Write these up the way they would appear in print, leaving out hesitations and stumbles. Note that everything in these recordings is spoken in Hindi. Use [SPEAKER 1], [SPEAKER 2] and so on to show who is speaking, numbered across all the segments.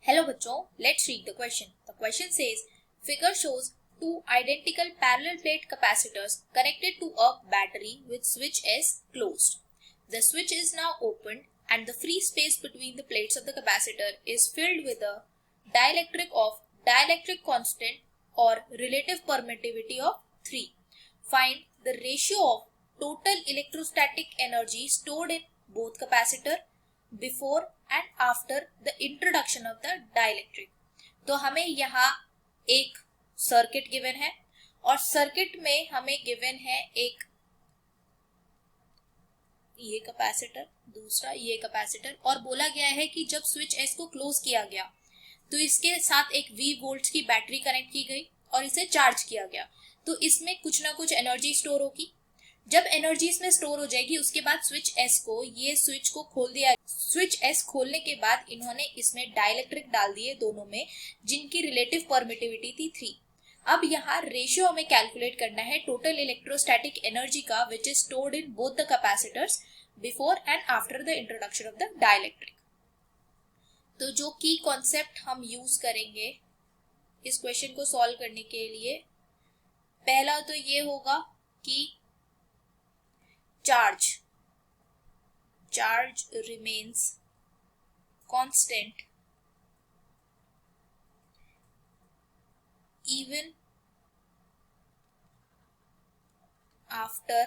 [SPEAKER 1] Hello बच्चों, let's read the question. The question says, figure shows two identical parallel plate capacitors connected to a battery with switch S closed. The switch is now opened and the free space between the plates of the capacitor is filled with a dielectric constant or relative permittivity of 3. Find the ratio of total electrostatic energy stored in both capacitor before and after the introduction of the dielectric. तो हमें यहाँ एक सर्किट गिवन है और सर्किट में हमें गिवन है एक ये कैपेसिटर, दूसरा ये कैपेसिटर, और बोला गया है कि जब स्विच एस को क्लोज किया गया तो इसके साथ एक V वोल्ट्स की बैटरी कनेक्ट की गई और इसे चार्ज किया गया। तो इसमें कुछ ना कुछ एनर्जी स्टोर होगी। जब एनर्जी इसमें स्टोर हो जाएगी उसके बाद स्विच एस को, ये स्विच को खोल दिया। स्विच एस खोलने के बाद इन्होंने इसमें डाइलेक्ट्रिक डाल दिए दोनों में, जिनकी रिलेटिव परमिटिविटी थी 3। अब यहाँ रेशियो हमें कैलकुलेट करना है टोटल इलेक्ट्रोस्टैटिक एनर्जी का which is stored in both the capacitors before and after the introduction of the dielectric. तो जो की कॉन्सेप्ट हम यूज करेंगे इस क्वेश्चन को सॉल्व करने के लिए, पहला तो ये होगा कि charge remains constant even after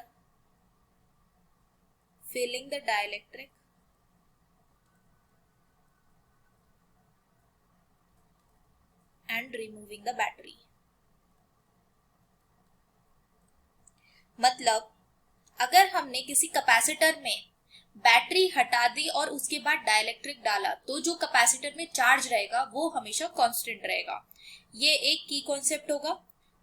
[SPEAKER 1] filling the dielectric and removing the battery। मतलब अगर हमने किसी कैपेसिटर में बैटरी हटा दी और उसके बाद डाइलेक्ट्रिक डाला तो जो कैपेसिटर में चार्ज रहेगा वो हमेशा कांस्टेंट रहेगा। ये एक की कॉन्सेप्ट होगा।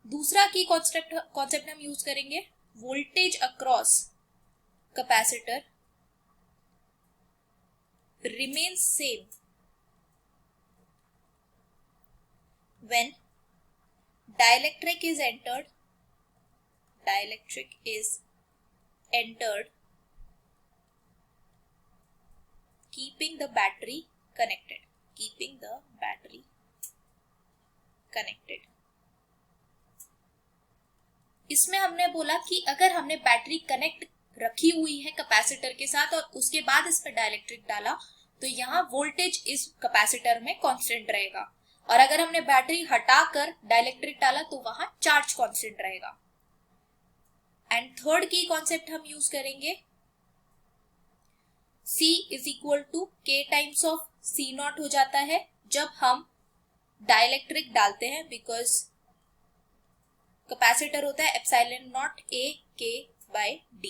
[SPEAKER 1] दूसरा की कॉन्सेप्ट हम यूज करेंगे voltage across capacitor remains same when dielectric is entered keeping the battery connected। इसमें हमने बोला कि अगर हमने बैटरी कनेक्ट रखी हुई है कैपेसिटर के साथ और उसके बाद इस पर डाइलेक्ट्रिक डाला तो यहाँ वोल्टेज इस कैपेसिटर में कांस्टेंट रहेगा, और अगर हमने बैटरी हटाकर डाइलेक्ट्रिक डाला तो वहां चार्ज कांस्टेंट रहेगा। एंड थर्ड की कॉन्सेप्ट हम यूज करेंगे C is equal to K times of C not हो जाता है जब हम डाइलेक्ट्रिक डालते हैं, बिकॉज कैपेसिटर होता है epsilon not A K by D।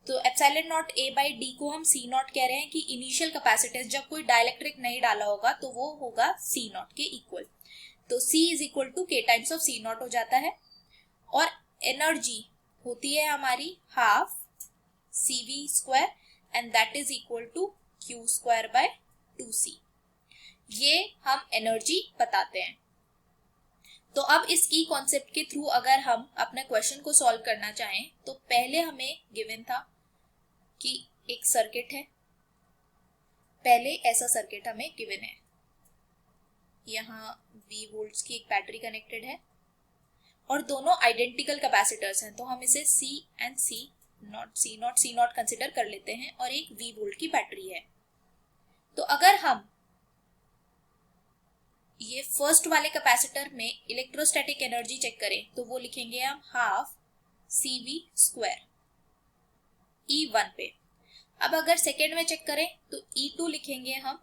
[SPEAKER 1] तो epsilon not A by D को हम C नॉट कह रहे हैं कि इनिशियल कैपेसिटेंस जब कोई डाइलेक्ट्रिक नहीं डाला होगा तो वो होगा C नॉट के इक्वल। तो C is equal to K times of C not हो जाता है और एनर्जी होती है हमारी half CV square and that is equal to Q square by 2C। ये हम एनर्जी बताते हैं। तो अब इस की कॉन्सेप्ट के थ्रू अगर हम अपने क्वेश्चन को सॉल्व करना चाहें तो पहले हमें गिवन था कि एक सर्किट है, पहले ऐसा सर्किट हमें गिवन है, यहाँ V वोल्ट्स की एक बैटरी कनेक्टेड है और दोनों आइडेंटिकल कैपेसिटर्स हैं, तो हम इसे C and C not consider कर लेते हैं और एक V वोल्ट की बैटरी है। तो अगर हम ये फर्स्ट वाले कैपेसिटर में इलेक्ट्रोस्टैटिक एनर्जी चेक करें तो वो लिखेंगे हम हाफ CV स्क्वायर E1 पे। अब अगर सेकेंड में चेक करें तो E2 लिखेंगे हम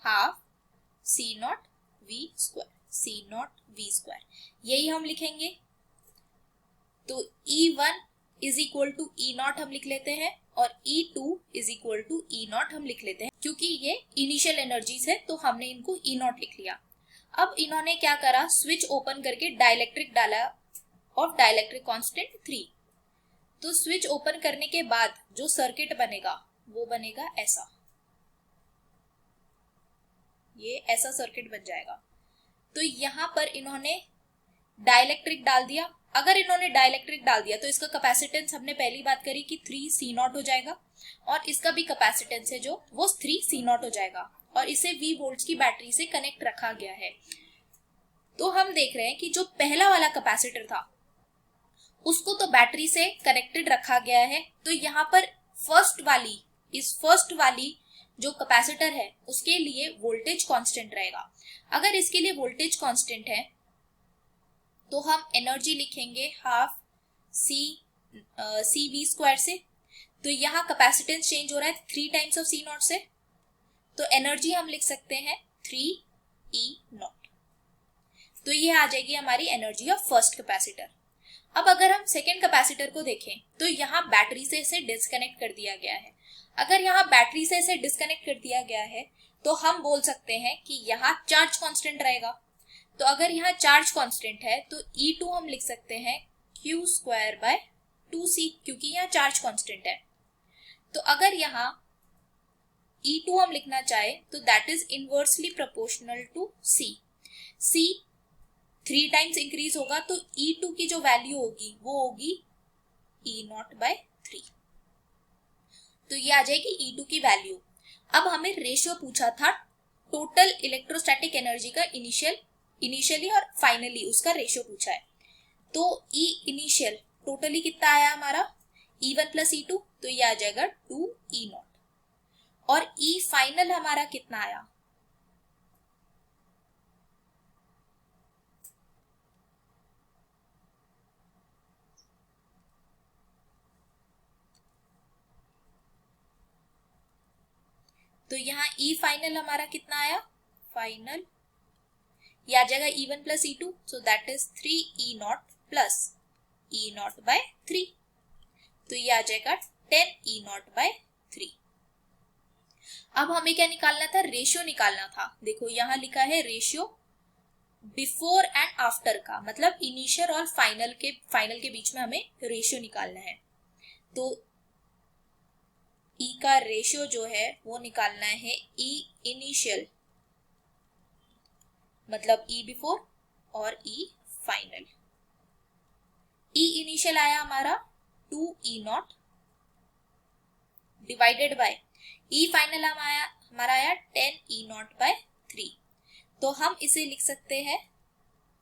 [SPEAKER 1] half C not V square, यही हम लिखेंगे। तो E1 is equal to E not हम लिख लेते हैं और E2 is equal to E not हम लिख लेते हैं, क्योंकि ये इनिशियल एनर्जीज है तो हमने इनको E नॉट लिख लिया। अब इन्होंने क्या करा, स्विच ओपन करके डाइलेक्ट्रिक डाला और डाइलेक्ट्रिक कांस्टेंट 3। तो स्विच ओपन करने के बाद जो सर्किट बनेगा वो बनेगा ऐसा, ये ऐसा सर्किट बन जाएगा। तो यहाँ पर इन्होंने डाइलेक्ट्रिक डाल दिया। अगर इन्होंने डाइलेक्ट्रिक डाल दिया तो इसका कैपेसिटेंस हमने पहली बात करी कि 3C नॉट हो जाएगा और इसका भी कैपेसिटेंस है जो वो 3C नॉट हो जाएगा। और इसे V वोल्ट्स की बैटरी से कनेक्ट रखा गया है। तो हम देख रहे हैं कि जो पहला वाला कैपेसिटर था उसको तो बैटरी से कनेक्टेड रखा गया है, तो यहाँ पर फर्स्ट वाली जो कैपेसिटर है उसके लिए वोल्टेज कांस्टेंट रहेगा। अगर इसके लिए वोल्टेज कांस्टेंट है तो हम एनर्जी लिखेंगे हाफ सी वी स्क्वायर से। तो यहाँ कैपेसिटेंस चेंज हो रहा है 3 टाइम्स ऑफ सी नॉट से, तो एनर्जी हम लिख सकते हैं 3 E नॉट। तो ये आ जाएगी हमारी एनर्जी ऑफ फर्स्ट कैपेसिटर। अब अगर हम सेकेंड कैपेसिटर को देखें तो यहाँ बैटरी से इसे डिस्कनेक्ट कर दिया गया है। अगर यहाँ बैटरी से इसे डिस्कनेक्ट कर दिया गया है तो हम बोल सकते हैं कि यहाँ चार्ज कांस्टेंट रहेगा। तो अगर यहाँ चार्ज कांस्टेंट है तो E2 हम लिख सकते हैं Q स्क्वायर बाय 2C, क्योंकि यहाँ चार्ज कांस्टेंट है। तो अगर यहाँ E2 हम लिखना चाहे तो that is inversely proportional to C। C 3 times increase होगा तो E2 की जो वैल्यू होगी वो होगी E नॉट बाय 3। तो ये आ जाएगी E2 की वैल्यू। अब हमें रेशियो पूछा था टोटल इलेक्ट्रोस्टैटिक एनर्जी का इनिशियली और फाइनली उसका रेशियो पूछा है। तो E इनिशियल टोटली कितना आया हमारा E1 प्लस E2, तो ये आ जाएगा 2 E नॉट। और E फाइनल हमारा कितना आया, तो यहाँ E फाइनल हमारा कितना आया, फाइनल ये आ जाएगा E1 plus E2, so that is 3 E not plus E not by 3, तो ये आ जाएगा 10 E नॉट बाय 3। अब हमें क्या निकालना था, रेशियो निकालना था। देखो यहाँ लिखा है रेशियो बिफोर एंड आफ्टर का, मतलब इनिशियल और फाइनल के बीच में हमें रेशियो निकालना है। तो E का रेशियो जो है वो निकालना है E इनिशियल मतलब E बिफोर और E फाइनल। E इनिशियल आया हमारा 2 E not divided by E final हमारा आया 10 E नॉट बाय 3, तो हम इसे लिख सकते हैं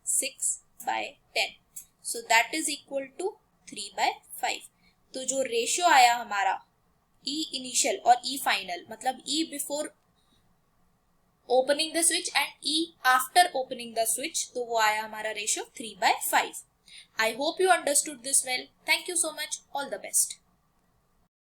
[SPEAKER 1] 6 by 10, so that is equal to 3 by 5। तो जो रेशियो आया हमारा E इनिशियल और E फाइनल मतलब E before opening the switch and E after opening the switch, तो वो आया हमारा ratio 3 by 5। I hope you understood this well. Thank you so much, all the best.